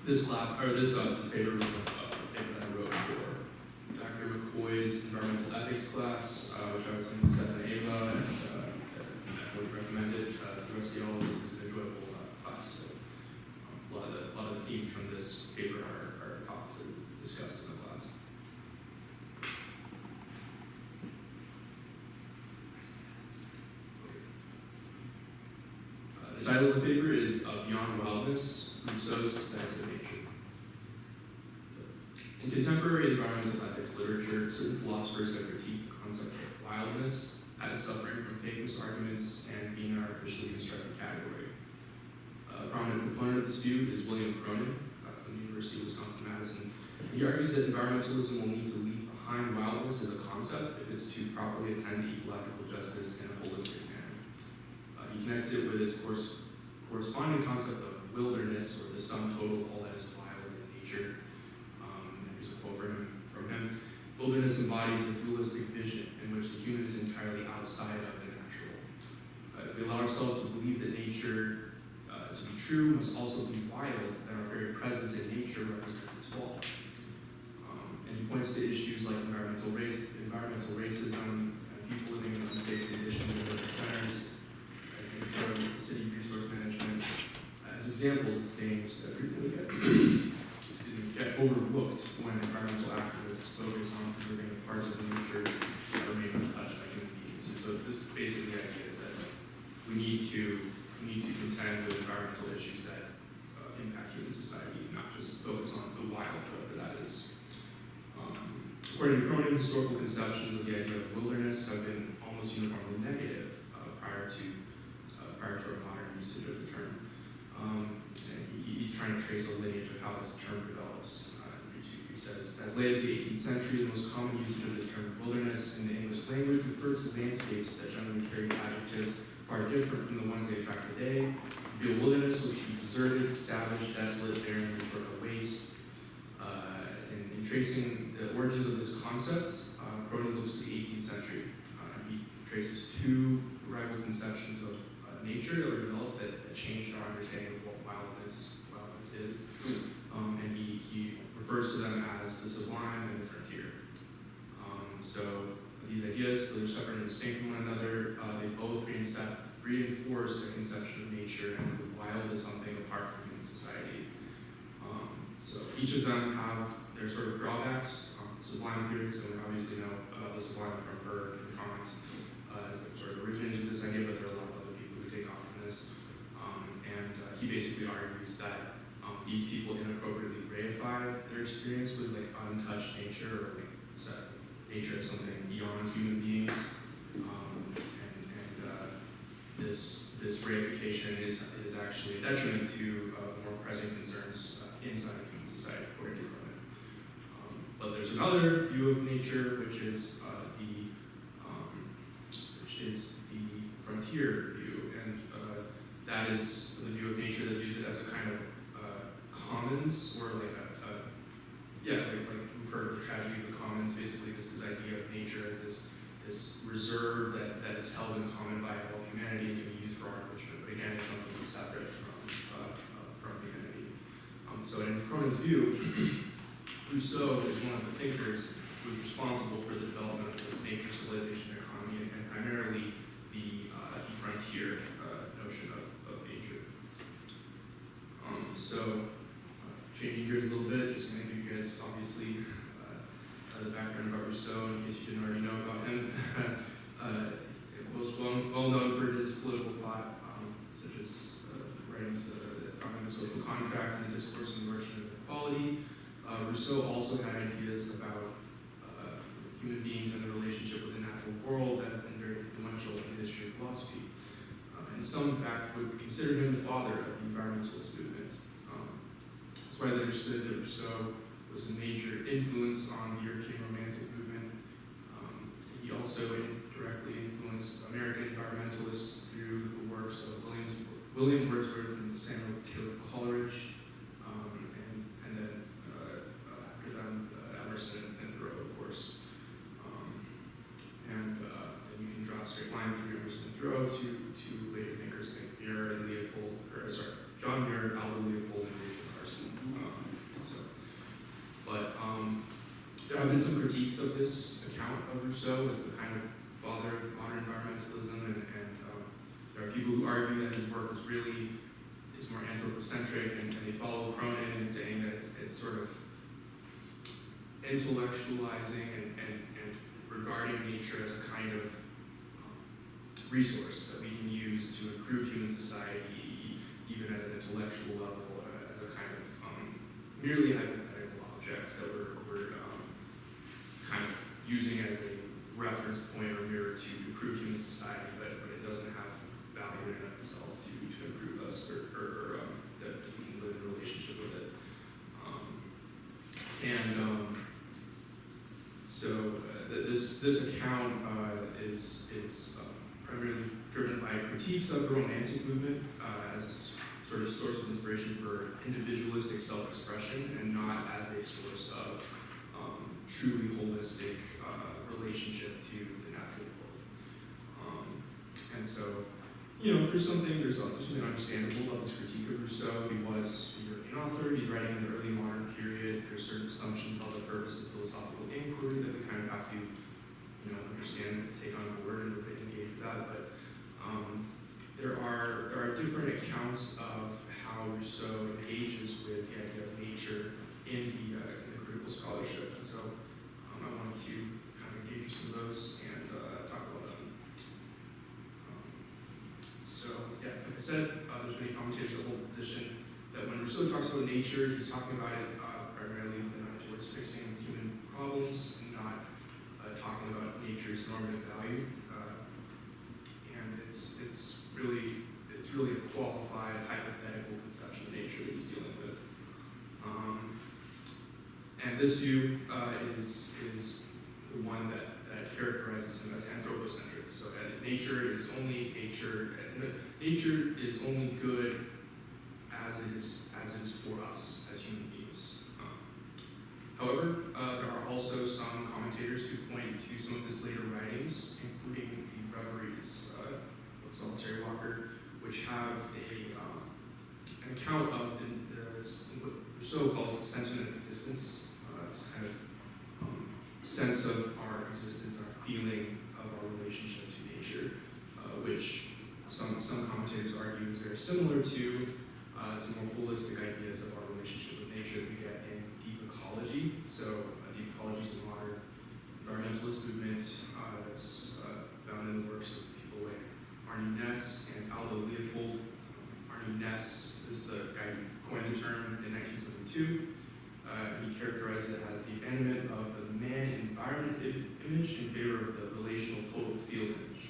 This paper was a paper that I wrote for Dr. McCoy's environmental ethics class, which I was in 7 Ava, and I would recommend it. The rest of y'all, it was an enjoyable class. So a lot of the themes from this paper are topics discussed in the class. The title of the paper is Beyond Wildness, Rousseau's Aesthetics of Nature. In contemporary environmental ethics literature, certain philosophers have critiqued the concept of wildness as suffering from vagueness arguments and being an artificially constructed category. A prominent proponent of this view is William Cronin from the University of Wisconsin-Madison. He argues that environmentalism will need to leave behind wildness as a concept if it's to properly attend to ecological justice in a holistic manner. He connects it with its corresponding concept of wilderness, or the sum total of all that is wild in nature. Here's a quote from him. Wilderness embodies a dualistic vision in which the human is entirely outside of the natural. If we allow ourselves to believe that nature to be true must also be wild, then our very presence in nature represents its fall. And he points to issues like environmental racism, and people living in unsafe conditions in urban centers, controlling city resource management, as examples of things that frequently get overlooked when environmental activists focus on preserving the parts of nature that remain untouched by human beings. And so this basically the idea is that we need to contend with environmental issues that impact human society, not just focus on the wild, whatever that is. According to Cronin, historical conceptions of the idea of wilderness have been almost uniformly negative prior to our modern usage of the term. And he's trying to trace a lineage of how this term develops. He says, as late as the 18th century, the most common usage of the term wilderness in the English language referred to landscapes that generally carried adjectives far different from the ones they attract today. To be a wilderness was to be deserted, savage, desolate, barren, and sort of waste. In tracing the origins of this concept, Cronin looks to the 18th century. He traces two rival conceptions of nature that were developed that changed our understanding of what wildness is. And he refers to them as the sublime and the frontier. So these ideas, they're separate and distinct from one another. They both reinforce a conception of nature and the wild as something apart from human society. So each of them have their sort of drawbacks. The sublime theorists, and we obviously know about the sublime from Burke and Kant as it sort of originated this idea, but there are a lot of other people who take off from this. He basically argues that these people inappropriately reify their experience with like untouched nature, or like nature as something beyond human beings. This reification is actually a detriment to more pressing concerns inside of human society, according to Cronin. But there's another view of nature, which is the frontier view, and that is the view of nature that views it as a kind of commons, or like like we've heard of the tragedy of the commons. Basically, this idea of nature as this reserve that is held in common by all of humanity and can be used for our enrichment. But again, it's something separate from humanity. So in Cronin's view, Rousseau is one of the thinkers who is responsible for the development of this nature civilization economy, and primarily the frontier notion of nature. Changing gears a little bit, just going to give you guys obviously the background about Rousseau in case you didn't already know about him. He was well known for his political thought, such as writings on the social contract and the discourse on the virtue of equality. Rousseau also had ideas about human beings and their relationship with the natural world that have been very influential in the history of philosophy. And some, in fact, would consider him the father of the environmentalist movement. It's widely understood that Rousseau was a major influence on the European Romantic movement. He also directly influenced American environmentalists through the works of William Wordsworth and Samuel Taylor Coleridge, and then after them, Emerson and Thoreau, of course. And you can draw a straight line through Emerson and Thoreau to later thinkers like John Muir, Aldo Leopold, and Rachel Carson. been some critiques of this account of Rousseau as the kind of father of modern environmentalism, and there are people who argue that his work is more anthropocentric, and they follow Cronin in saying that it's sort of intellectualizing and regarding nature as a kind of resource that we can use to improve human society, even at an intellectual level, as a kind of merely hypothetical object that we're kind of using as a reference point or mirror to improve human society, but it doesn't have value in and of itself to improve us or that we can live in a relationship with it. So this account is primarily driven by critiques of the Romantic movement as a sort of source of inspiration for individualistic self-expression, and not as a source of truly holistic relationship to the natural world. And so, there's something understandable about this critique of Rousseau. He was a European author. He's writing in the early modern period. There's certain assumptions about the purpose of philosophical inquiry that we kind of have to, understand and take on board and engage with that. But there are different accounts of how Rousseau engages with the idea of nature in the critical scholarship. And so I wanted to kind of engage some of those and talk about them. Like I said, there's many commentators that hold the position that when Rousseau talks about nature, he's talking about it primarily with an eye towards fixing human problems, and not talking about nature's normative value. And it's really a qualified hypothetical conception of nature that he's dealing with. And this view is the one that characterizes him as anthropocentric. So nature is only good as it is for us as human beings. However, there are also some commentators who point to some of his later writings, including the Reveries of Solitary Walker, which have an account of what Rousseau calls the sentient existence. This kind of sense of our existence, our feeling of our relationship to nature, which some commentators argue is very similar to some more holistic ideas of our relationship with nature that we get in deep ecology. So deep ecology is a modern environmentalist movement that's found in the works of people like Arnie Ness and Aldo Leopold. Arnie Ness is the guy who coined the term in 1972. He characterized it as the abandonment of the man-environment image in favor of the relational total field image.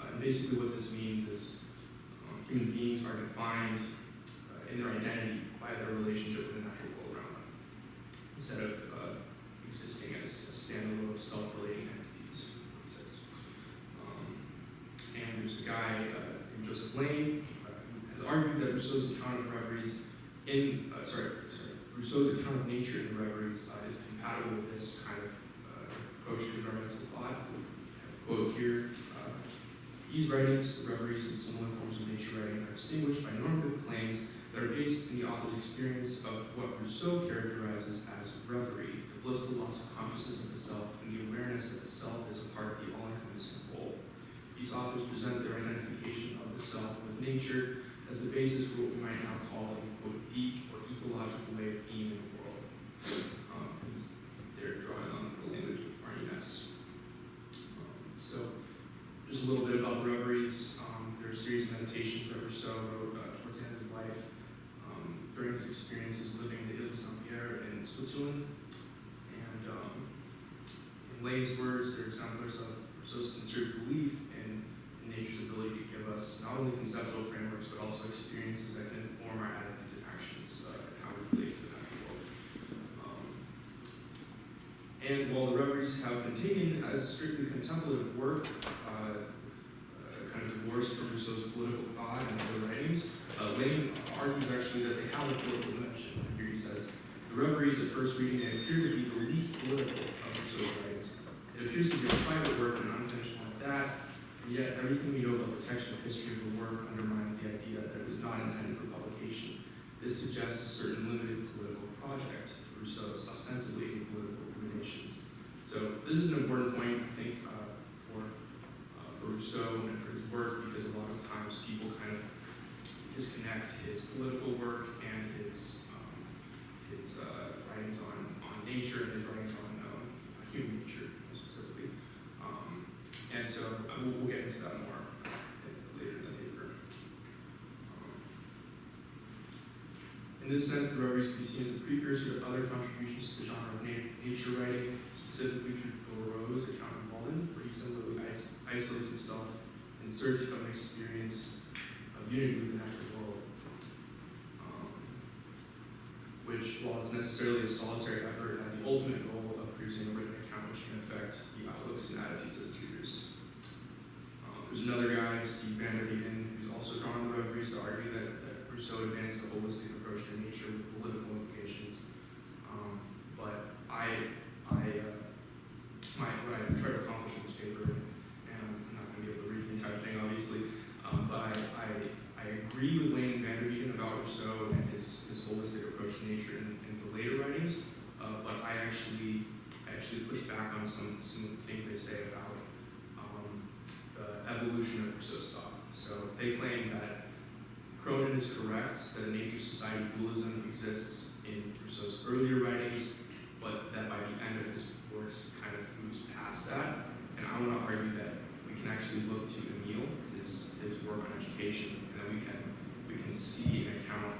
And basically what this means is human beings are defined in their identity by their relationship with the natural world around them, instead of existing as standalone self-relating entities, he says. And there's a guy named Joseph Lane who has argued that Rousseau's account of reveries Rousseau's account of nature in the Reveries is compatible with this kind of approach to environmental thought. Quote here, these writings, the Reveries, and similar forms of nature writing are distinguished by normative claims that are based in the author's experience of what Rousseau characterizes as reverie, the blissful loss of consciousness of the self, and the awareness that the self is a part of the all-encompassing whole. These authors present their identification of the self with nature as the basis for what we might now call a quote, deep or ecological way of being in the world. They're drawing on the language of Arnie Ness. So, just a little bit about the Reveries. There are a series of meditations that Rousseau wrote towards the end of his life during his experiences living in the Ile de Saint-Pierre in Switzerland. And in Lane's words, they're exemplars of Rousseau's sincere belief in nature's ability to give us not only conceptual frameworks, but also experiences that can inform our attitudes and actions and how we relate to the natural world. And while the Reveries have been taken as a strictly contemplative work, kind of divorced from Rousseau's political thought and other writings, Lane argues actually that they have a political dimension. Here he says, the Reveries at first reading they appear to be the least political of Rousseau's writings. It appears to be a private work and unfinished like that, and yet everything we know about the textual history of the work undermines the idea that it was not intended for publication. This suggests a certain limited political project for Rousseau's ostensibly apolitical ruminations. So this is an important point, I think, for Rousseau and for his work, because a lot of times people kind of disconnect his political work and his writings on nature and his writings on human nature specifically. And so we'll get into that more later in the paper. In this sense, the Reveries can be seen as a precursor to other contributions to the genre of nature writing, specifically to Thoreau's account of Walden, where he similarly isolates himself in search of an experience of unity with the natural world, which, while it's necessarily a solitary effort, has the ultimate goal of producing a written account which can affect the outlooks and attitudes of its readers. There's another guy, Steve Van der Weyden, who's also drawn on the Reveries to argue that Rousseau advanced a holistic approach to nature with political implications. But what I try to accomplish in this paper, and I'm not going to be able to read the entire thing, obviously, but I agree with Lane and Van der Weyden about Rousseau and his holistic approach to nature in the later writings, but I actually push back on some things they say about the evolution of Rousseau's thought. So they claim that Cronin is correct that a nature society dualism exists in Rousseau's earlier writings, but that by the end of his work he kind of moves past that. And I want to argue that we can actually look to Emile, his work on education, and then we can see an account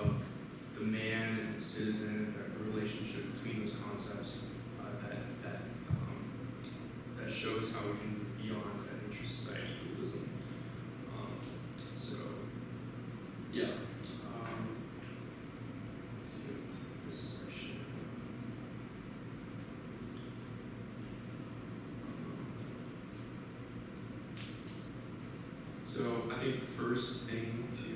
of the man and the citizen, and the relationship between those concepts that shows how we can move beyond a nature society dualism. Yeah. Let's see this section. So I think the first thing to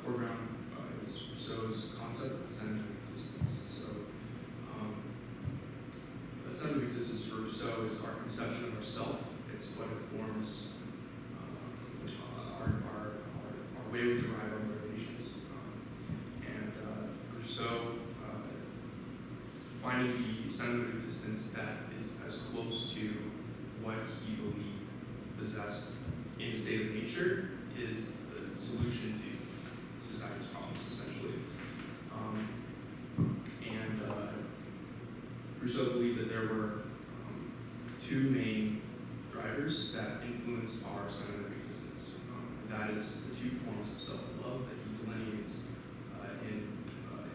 foreground is Rousseau's concept of ascendant existence. So the ascendant existence for Rousseau is our conception of ourself. It's what informs our way we derive our motivations. And Rousseau finding the ascendant existence that is as close to what he believed possessed in a state of nature is the solution to society's problems, essentially. Rousseau believed that there were two main drivers that influence our sentiment of existence. That is the two forms of self-love that he delineates in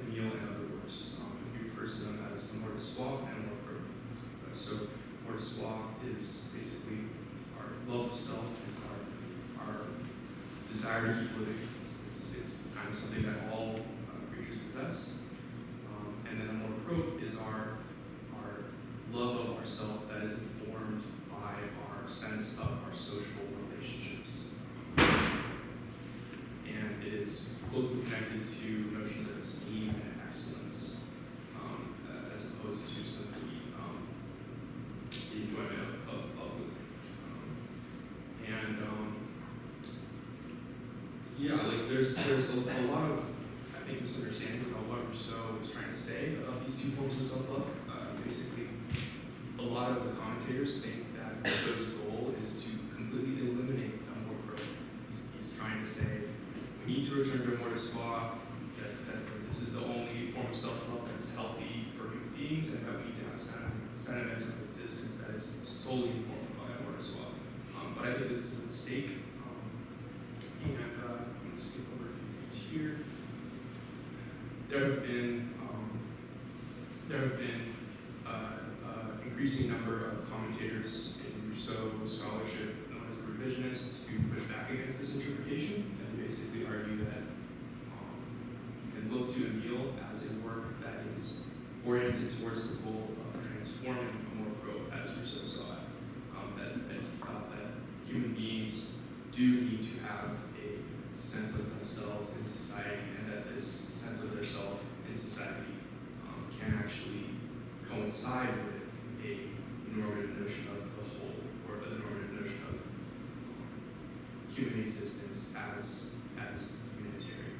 Emile and other works. He refers to them as amour de soi and amour propre. So amour de soi is basically our love of self. It's our desire to keep living. It's kind of something that all creatures possess. And then amour propre is our love of ourself that is informed by our sense of our social relationships. And it is closely connected to notions of esteem and excellence, as opposed to simply the enjoyment of living. There's a lot of, I think, misunderstandings about what Rousseau was trying to say about these two forms of self-love. Basically, a lot of the commentators think that Rousseau's goal is to completely eliminate amour propre. He's trying to say we need to return to amour de soi, that this is the only form of self-love that is healthy for human beings, and that we need to have a sentiment of existence that is solely informed by amour de soi. But I think that this is a mistake. I'm going to skip over a few things here. There have been increasing number of commentators in Rousseau scholarship known as the revisionists who push back against this interpretation, and they basically argue that you can look to Emile as a work that is oriented towards the goal of transforming amour propre as Rousseau saw it. That he thought that human beings do need to have a sense of themselves in society, and that this sense of their self in society can actually coincide with a normative notion of the whole, or the normative notion of human existence as humanitarian.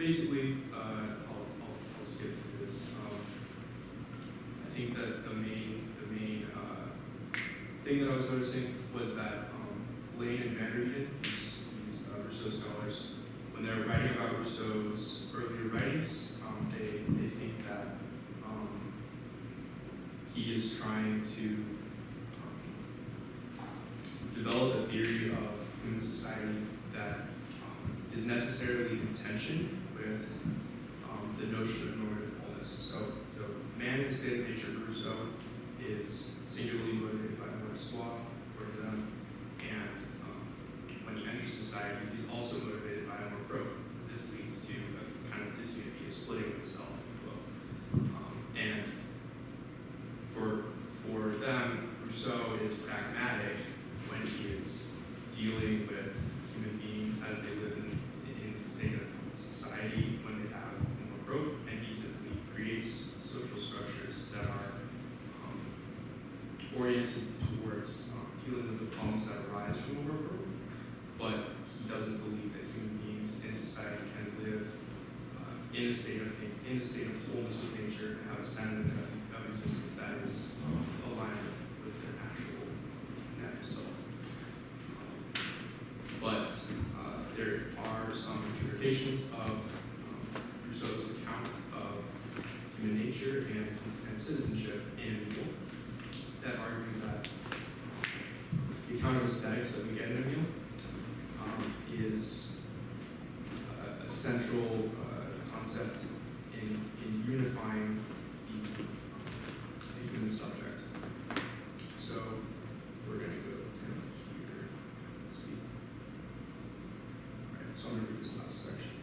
basically, I'll skip through this. I think that the main thing that I was noticing was that Lane and Van der Eden, these Rousseau scholars, when they're writing about Rousseau's earlier writings, they think that he is trying to develop a theory of human society that is necessarily in tension with the notion of normative wholeness. So man in the state of nature for Rousseau is singularly motivated by Moore's law, according to them, and when he enters society, he's also motivated by a more growth. This leads to a kind of disunity, a splitting of itself, if you will. And for them, Rousseau is pragmatic when he is dealing with human beings as they live in the state of society when they have more growth, and he simply creates social structures that are oriented towards dealing with the problems that arise from the more growth, but he doesn't believe that human beings in society can live in a state of wholeness with nature and have a sentiment of existence that is aligned with their natural self. But there are some interpretations of Rousseau's account of human nature and citizenship in Emile that argue that the account of aesthetics that we get in Emile is a central concept in unifying the human subject. So we're going to go here. Let's see. All right, so I'm going to read this last section.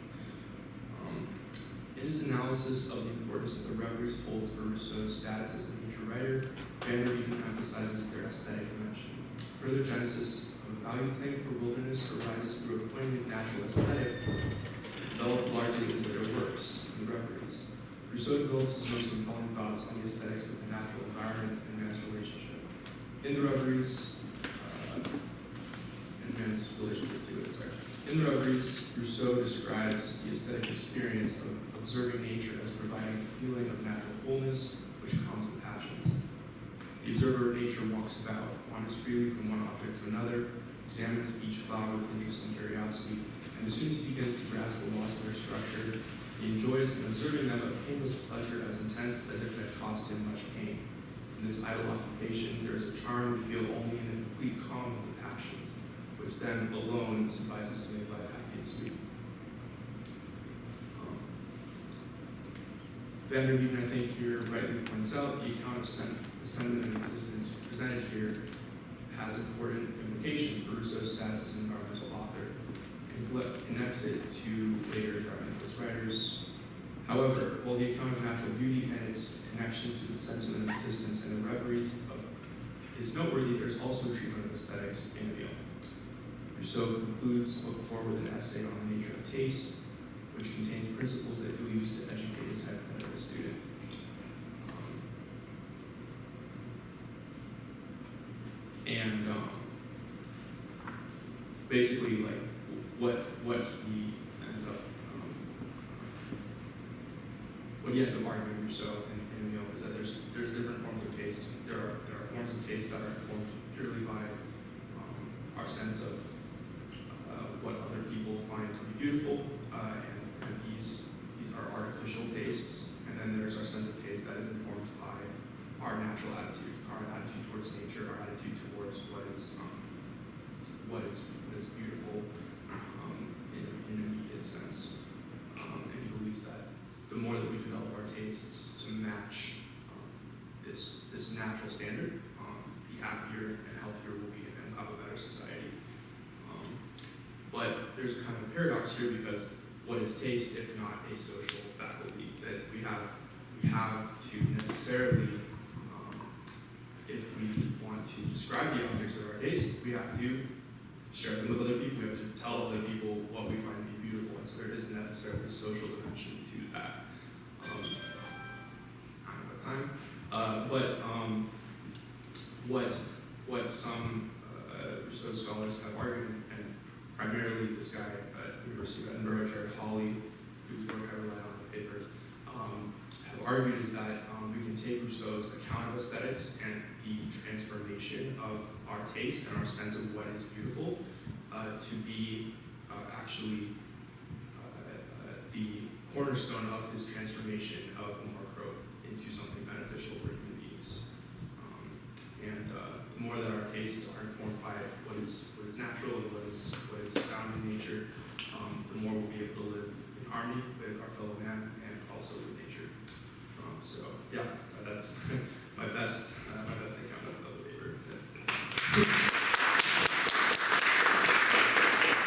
In his analysis of the importance that the reveries holds for Rousseau's status as a nature writer, Van der Eden emphasizes their aesthetic dimension. Further genesis of a value claim for wilderness arises through a poignant natural aesthetic developed largely as their works, the reveries. Rousseau develops his most compelling thoughts on the aesthetics of the natural environment and man's relationship. In the reveries, and man's relationship to it, In the reveries, Rousseau describes the aesthetic experience of observing nature as providing a feeling of natural wholeness which calms the passions. The observer of nature walks about, wanders freely from one object to another, examines each flower with interest and curiosity, and as soon as he begins to grasp the laws of their structure, he enjoys in observing them a painless pleasure as intense as if it had cost him much pain. In this idle occupation, there is a charm we feel only in the complete calm of the passions, which then alone suffices to make life happy and sweet. Van der Eden, I think, here rightly points out the account of sentiment and existence presented here has important implications for Rousseau's status as an environmental author and connects it to later environmentalist writers. However, while the account of natural beauty and its connection to the sentiment of existence and the reveries is noteworthy, there's also treatment of aesthetics in Emile. Rousseau concludes the book forward with an essay on the nature of taste, which contains principles that he'll use to educate his hypothetical student. Basically, like what he ends up arguing Rousseau and Emile is that there's different forms of taste. There are forms of taste that are informed purely by our sense of what other people find to be beautiful, and these are artificial tastes. And then there's our sense of taste that is informed by our natural attitude, our attitude towards nature, our attitude towards what is beautiful in an immediate sense. And he believes that the more that we develop our tastes to match this natural standard, the happier and healthier we'll be and have a better society. But there's a kind of a paradox here because what is taste if not a social faculty that we have to necessarily, if we want to describe the objects of our taste, we have to share them with other people. We have to tell other people what we find to be beautiful, and so there isn't necessarily a social dimension to that. I don't have time. What some Rousseau scholars have argued, and primarily this guy at the University of Edinburgh, Jared Hawley, whose work I rely on in the paper, have argued is that we can take Rousseau's account of aesthetics and the transformation of our taste and our sense of what is beautiful to be actually the cornerstone of his transformation of Mark into something beneficial for human beings. The more that our tastes are informed by what is natural and what is found in nature, the more we'll be able to live in harmony with our fellow man and also with nature. So yeah, that's my best account of the paper.